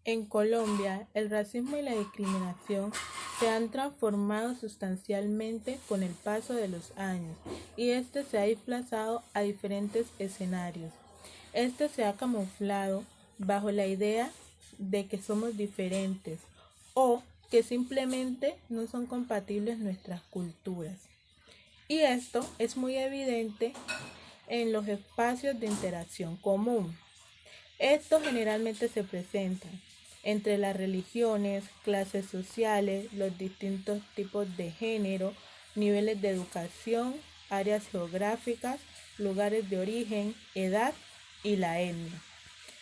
En Colombia, el racismo y la discriminación se han transformado sustancialmente con el paso de los años y este se ha desplazado a diferentes escenarios. Este se ha camuflado bajo la idea de que somos diferentes o que simplemente no son compatibles nuestras culturas. Y esto es muy evidente en los espacios de interacción común. Estos generalmente se presentan entre las religiones, clases sociales, los distintos tipos de género, niveles de educación, áreas geográficas, lugares de origen, edad y la etnia.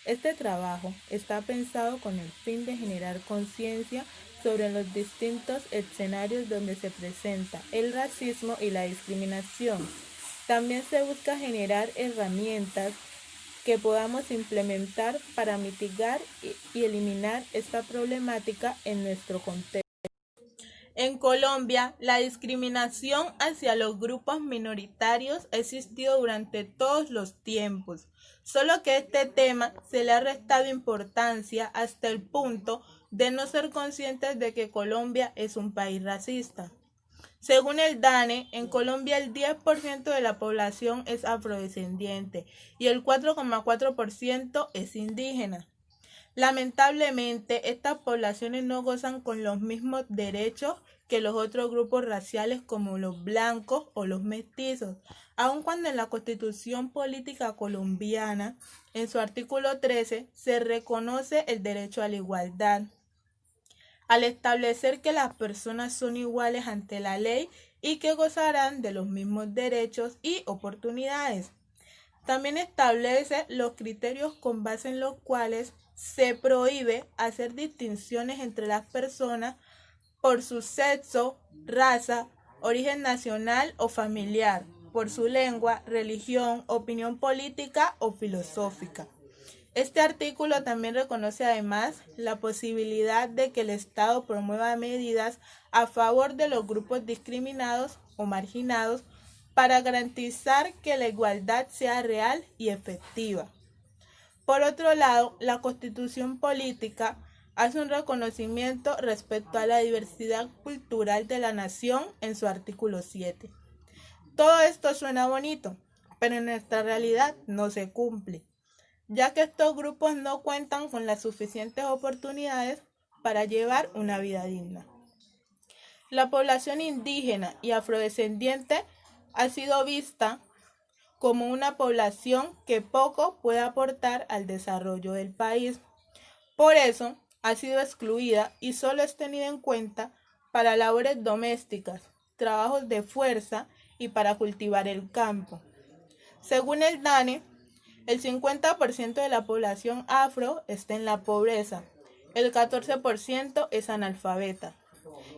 Este trabajo está pensado con el fin de generar conciencia sobre los distintos escenarios donde se presenta el racismo y la discriminación. También se busca generar herramientas que podamos implementar para mitigar y eliminar esta problemática en nuestro contexto. En Colombia, la discriminación hacia los grupos minoritarios ha existido durante todos los tiempos, solo que este tema se le ha restado importancia hasta el punto de no ser conscientes de que Colombia es un país racista. Según el DANE, en Colombia el 10% de la población es afrodescendiente y el 4,4% es indígena. Lamentablemente, estas poblaciones no gozan con los mismos derechos que los otros grupos raciales como los blancos o los mestizos, aun cuando en la Constitución Política Colombiana, en su artículo 13, se reconoce el derecho a la igualdad al establecer que las personas son iguales ante la ley y que gozarán de los mismos derechos y oportunidades. También establece los criterios con base en los cuales se prohíbe hacer distinciones entre las personas por su sexo, raza, origen nacional o familiar, por su lengua, religión, opinión política o filosófica. Este artículo también reconoce además la posibilidad de que el Estado promueva medidas a favor de los grupos discriminados o marginados para garantizar que la igualdad sea real y efectiva. Por otro lado, la Constitución Política hace un reconocimiento respecto a la diversidad cultural de la nación en su artículo 7. Todo esto suena bonito, pero en nuestra realidad no se cumple, ya que estos grupos no cuentan con las suficientes oportunidades para llevar una vida digna. La población indígena y afrodescendiente ha sido vista como una población que poco puede aportar al desarrollo del país. Por eso, ha sido excluida y solo es tenida en cuenta para labores domésticas, trabajos de fuerza y para cultivar el campo. Según el DANE, el 50% de la población afro está en la pobreza, el 14% es analfabeta,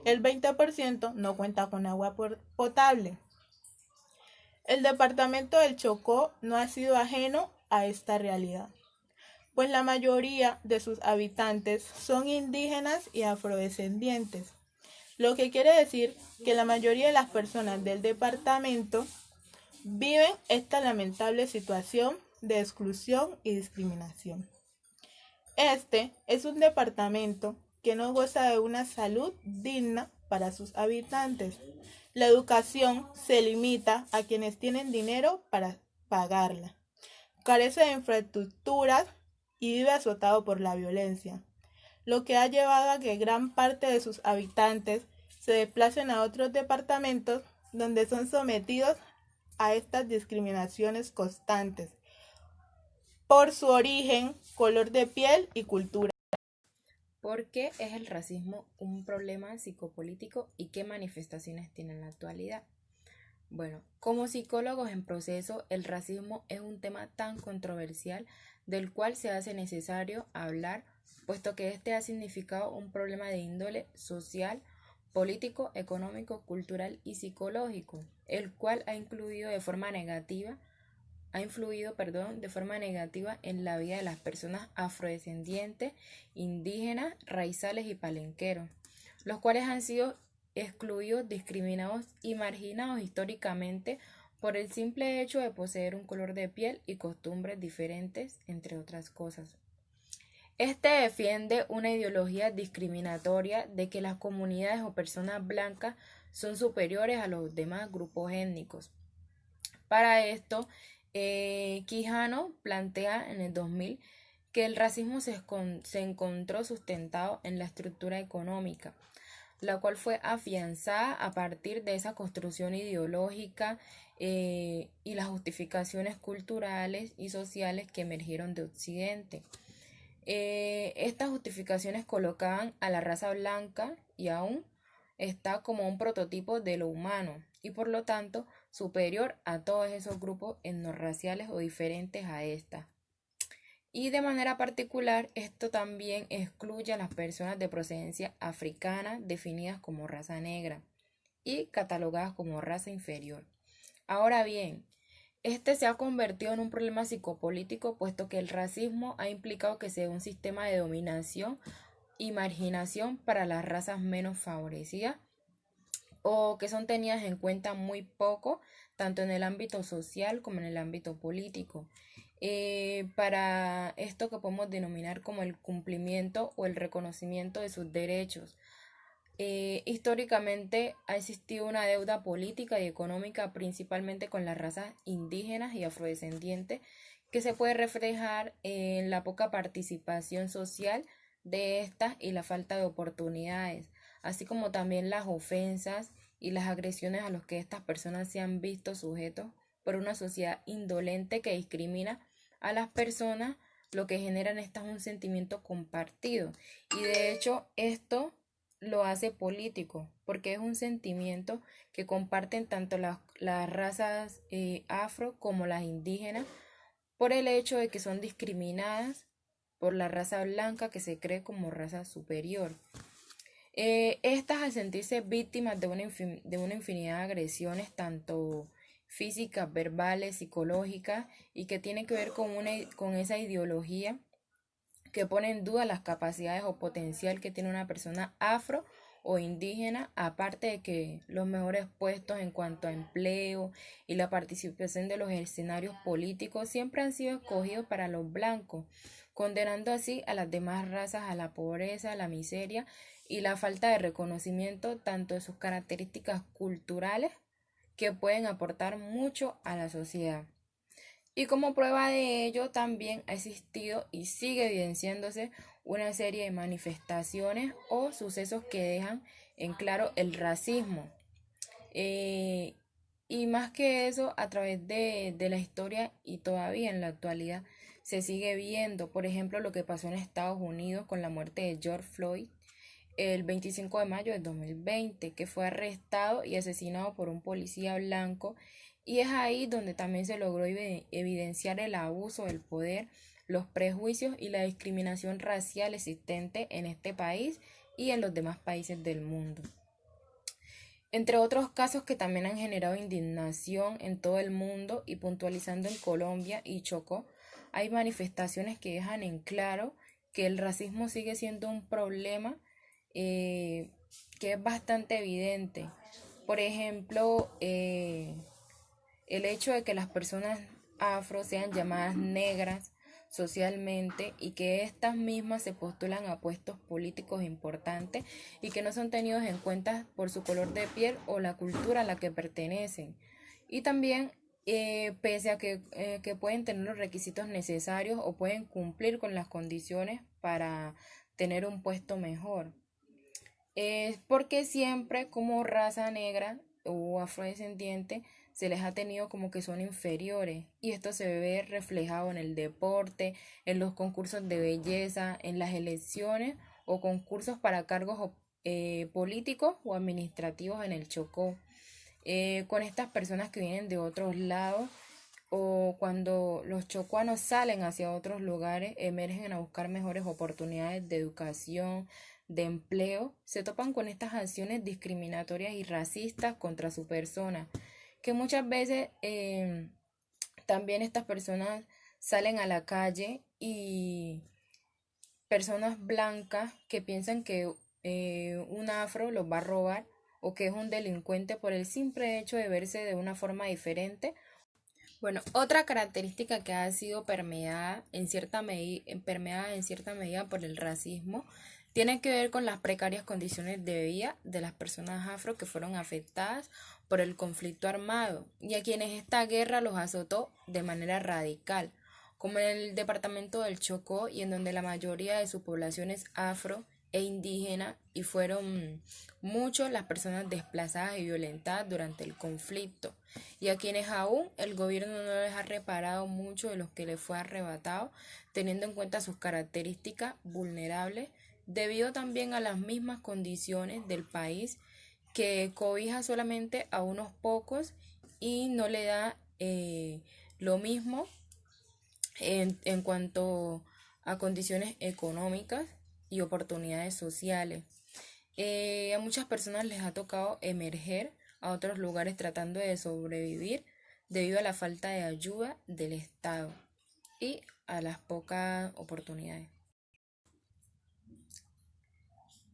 el 20% no cuenta con agua potable. El departamento del Chocó no ha sido ajeno a esta realidad, pues la mayoría de sus habitantes son indígenas y afrodescendientes, lo que quiere decir que la mayoría de las personas del departamento viven esta lamentable situación de exclusión y discriminación. Este es un departamento que no goza de una salud digna para sus habitantes. La educación se limita a quienes tienen dinero para pagarla. Carece de infraestructuras y vive azotado por la violencia, lo que ha llevado a que gran parte de sus habitantes se desplacen a otros departamentos donde son sometidos a estas discriminaciones constantes por su origen, color de piel y cultura. ¿Por qué es el racismo un problema psicopolítico y qué manifestaciones tiene en la actualidad? Bueno, como psicólogos en proceso, el racismo es un tema tan controversial del cual se hace necesario hablar, puesto que este ha significado un problema de índole social, político, económico, cultural y psicológico, el cual ha influido, de forma negativa en la vida de las personas afrodescendientes, indígenas, raizales y palenqueros, los cuales han sido excluidos, discriminados y marginados históricamente por el simple hecho de poseer un color de piel y costumbres diferentes, entre otras cosas. Este defiende una ideología discriminatoria de que las comunidades o personas blancas son superiores a los demás grupos étnicos. Para esto, Quijano plantea en el 2000 que el racismo se encontró sustentado en la estructura económica, la cual fue afianzada a partir de esa construcción ideológica y las justificaciones culturales y sociales que emergieron de Occidente. Estas justificaciones colocaban a la raza blanca y aún está como un prototipo de lo humano y por lo tanto superior a todos esos grupos etnorraciales o diferentes a esta. Y de manera particular, esto también excluye a las personas de procedencia africana definidas como raza negra y catalogadas como raza inferior. Ahora bien, este se ha convertido en un problema psicopolítico puesto que el racismo ha implicado que sea un sistema de dominación y marginación para las razas menos favorecidas o que son tenidas en cuenta muy poco, tanto en el ámbito social como en el ámbito político. Para esto que podemos denominar como el cumplimiento o el reconocimiento de sus derechos. Históricamente ha existido una deuda política y económica principalmente con las razas indígenas y afrodescendientes que se puede reflejar en la poca participación social de estas y la falta de oportunidades, así como también las ofensas y las agresiones a los que estas personas se han visto sujetos por una sociedad indolente que discrimina a las personas, lo que genera en estas un sentimiento compartido. Y de hecho esto lo hace político, porque es un sentimiento que comparten tanto las razas afro como las indígenas, por el hecho de que son discriminadas por la raza blanca que se cree como raza superior. Estas al sentirse víctimas de una infinidad de agresiones, tanto físicas, verbales, psicológicas, y que tienen que ver con esa ideología que pone en duda las capacidades o potencial que tiene una persona afro o indígena, aparte de que los mejores puestos en cuanto a empleo y la participación de los escenarios políticos siempre han sido escogidos para los blancos, condenando así a las demás razas a la pobreza, la miseria y la falta de reconocimiento tanto de sus características culturales que pueden aportar mucho a la sociedad. Y como prueba de ello también ha existido y sigue evidenciándose una serie de manifestaciones o sucesos que dejan en claro el racismo. Eh, y más que eso, a través de la historia y todavía en la actualidad se sigue viendo, por ejemplo, lo que pasó en Estados Unidos con la muerte de George Floyd el 25 de mayo de 2020, que fue arrestado y asesinado por un policía blanco, y es ahí donde también se logró evidenciar el abuso del poder, los prejuicios y la discriminación racial existente en este país y en los demás países del mundo. Entre otros casos que también han generado indignación en todo el mundo y puntualizando en Colombia y Chocó, hay manifestaciones que dejan en claro que el racismo sigue siendo un problema que es bastante evidente. Por ejemplo, el hecho de que las personas afro sean llamadas negras socialmente y que estas mismas se postulan a puestos políticos importantes y que no son tenidos en cuenta por su color de piel o la cultura a la que pertenecen. Y también pese a que pueden tener los requisitos necesarios o pueden cumplir con las condiciones para tener un puesto mejor. Es porque siempre como raza negra o afrodescendiente se les ha tenido como que son inferiores y esto se ve reflejado en el deporte, en los concursos de belleza, en las elecciones o concursos para cargos políticos o administrativos en el Chocó. Con estas personas que vienen de otros lados o cuando los chocuanos salen hacia otros lugares, emergen a buscar mejores oportunidades de educación, de empleo, se topan con estas acciones discriminatorias y racistas contra su persona, que muchas veces también estas personas salen a la calle y personas blancas que piensan que un afro los va a robar o que es un delincuente por el simple hecho de verse de una forma diferente Bueno, otra característica que ha sido permeada en cierta medida por el racismo tiene que ver con las precarias condiciones de vida de las personas afro que fueron afectadas por el conflicto armado y a quienes esta guerra los azotó de manera radical, como en el departamento del Chocó y en donde la mayoría de su población es afro e indígena y fueron muchos las personas desplazadas y violentadas durante el conflicto y a quienes aún el gobierno no les ha reparado mucho de lo que les fue arrebatado, teniendo en cuenta sus características vulnerables, debido también a las mismas condiciones del país que cobija solamente a unos pocos y no le da lo mismo en cuanto a condiciones económicas y oportunidades sociales. A muchas personas les ha tocado emerger a otros lugares tratando de sobrevivir debido a la falta de ayuda del Estado y a las pocas oportunidades.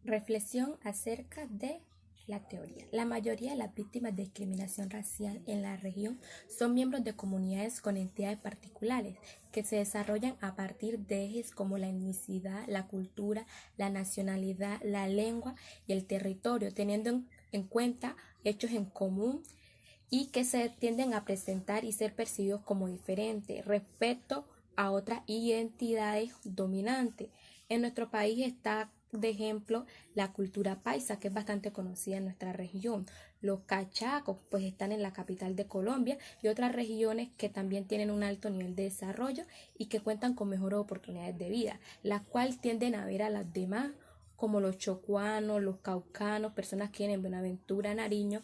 Reflexión acerca de la teoría. La mayoría de las víctimas de discriminación racial en la región son miembros de comunidades con entidades particulares que se desarrollan a partir de ejes como la etnicidad, la cultura, la nacionalidad, la lengua y el territorio, teniendo en cuenta hechos en común y que se tienden a presentar y ser percibidos como diferentes respecto a otras identidades dominantes. En nuestro país está de ejemplo la cultura paisa, que es bastante conocida en nuestra región. Los cachacos pues están en la capital de Colombia y otras regiones que también tienen un alto nivel de desarrollo y que cuentan con mejores oportunidades de vida, las cuales tienden a ver a las demás como los chocuanos, los caucanos, personas que vienen en Buenaventura, Nariño,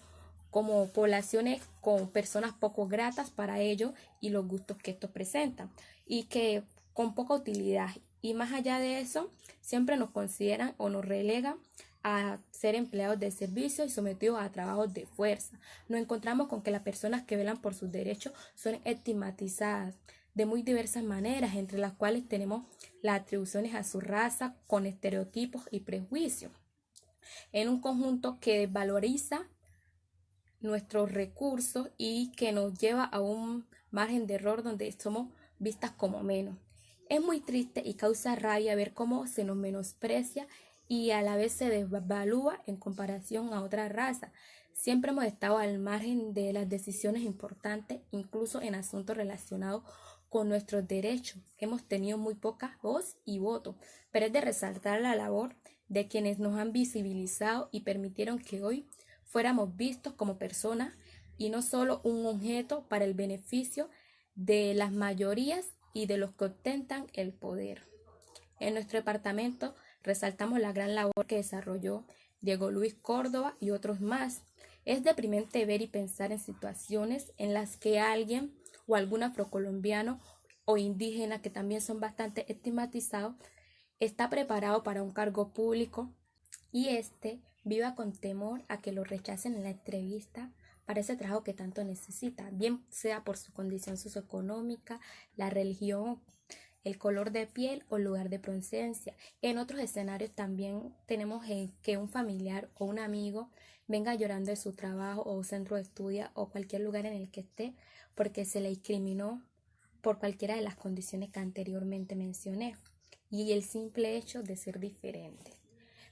como poblaciones con personas poco gratas para ellos y los gustos que estos presentan y que con poca utilidad. Y más allá de eso, siempre nos consideran o nos relegan a ser empleados de servicio y sometidos a trabajos de fuerza. Nos encontramos con que las personas que velan por sus derechos son estigmatizadas de muy diversas maneras, entre las cuales tenemos las atribuciones a su raza con estereotipos y prejuicios, en un conjunto que desvaloriza nuestros recursos y que nos lleva a un margen de error donde somos vistas como menos. Es muy triste y causa rabia ver cómo se nos menosprecia y a la vez se desvalúa en comparación a otra raza. Siempre hemos estado al margen de las decisiones importantes, incluso en asuntos relacionados con nuestros derechos. Hemos tenido muy poca voz y voto, pero es de resaltar la labor de quienes nos han visibilizado y permitieron que hoy fuéramos vistos como personas y no solo un objeto para el beneficio de las mayorías y de los que ostentan el poder. En nuestro departamento resaltamos la gran labor que desarrolló Diego Luis Córdoba y otros más. Es deprimente ver y pensar en situaciones en las que alguien o algún afrocolombiano o indígena, que también son bastante estigmatizados, está preparado para un cargo público y viva con temor a que lo rechacen en la entrevista para ese trabajo que tanto necesita, bien sea por su condición socioeconómica, la religión, el color de piel o lugar de procedencia. En otros escenarios también tenemos que un familiar o un amigo venga llorando de su trabajo o centro de estudio o cualquier lugar en el que esté porque se le discriminó por cualquiera de las condiciones que anteriormente mencioné y el simple hecho de ser diferente.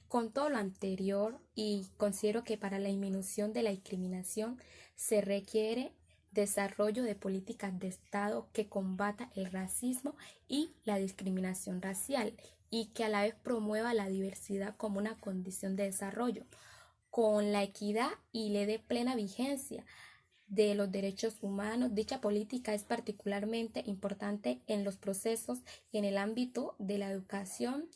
Con todo lo anterior, y considero que para la disminución de la discriminación se requiere desarrollo de políticas de Estado que combata el racismo y la discriminación racial y que a la vez promueva la diversidad como una condición de desarrollo, con la equidad y le dé plena vigencia de los derechos humanos. Dicha política es particularmente importante en los procesos y en el ámbito de la educación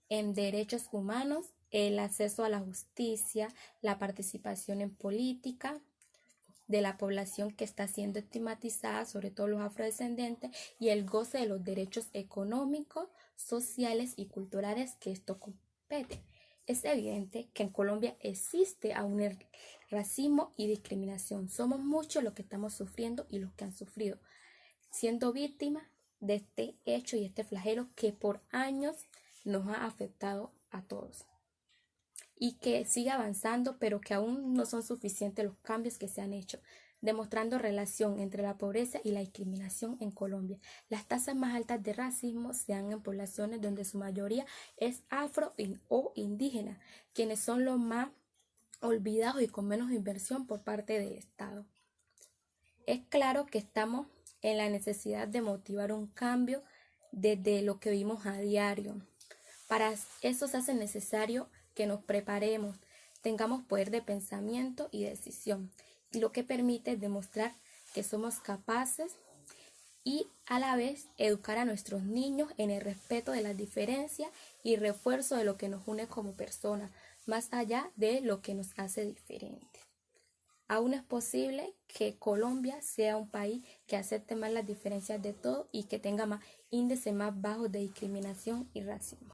en derechos humanos, el acceso a la justicia, la participación en política de la población que está siendo estigmatizada, sobre todo los afrodescendientes, y el goce de los derechos económicos, sociales y culturales que esto compete. Es evidente que en Colombia existe aún el racismo y discriminación. Somos muchos los que estamos sufriendo y los que han sufrido, siendo víctimas de este hecho y este flagelo que por años nos ha afectado a todos y que sigue avanzando, pero que aún no son suficientes los cambios que se han hecho. demostrando relación entre la pobreza y la discriminación en Colombia. Las tasas más altas de racismo se dan en poblaciones donde su mayoría es afro o indígena, quienes son los más olvidados y con menos inversión por parte del Estado. Es claro que estamos en la necesidad de motivar un cambio desde lo que vivimos a diario. Para eso se hace necesario que nos preparemos, tengamos poder de pensamiento y decisión, y lo que permite demostrar que somos capaces y a la vez educar a nuestros niños en el respeto de las diferencias y refuerzo de lo que nos une como personas, más allá de lo que nos hace diferentes. Aún es posible que Colombia sea un país que acepte más las diferencias de todos y que tenga más índices más bajos de discriminación y racismo.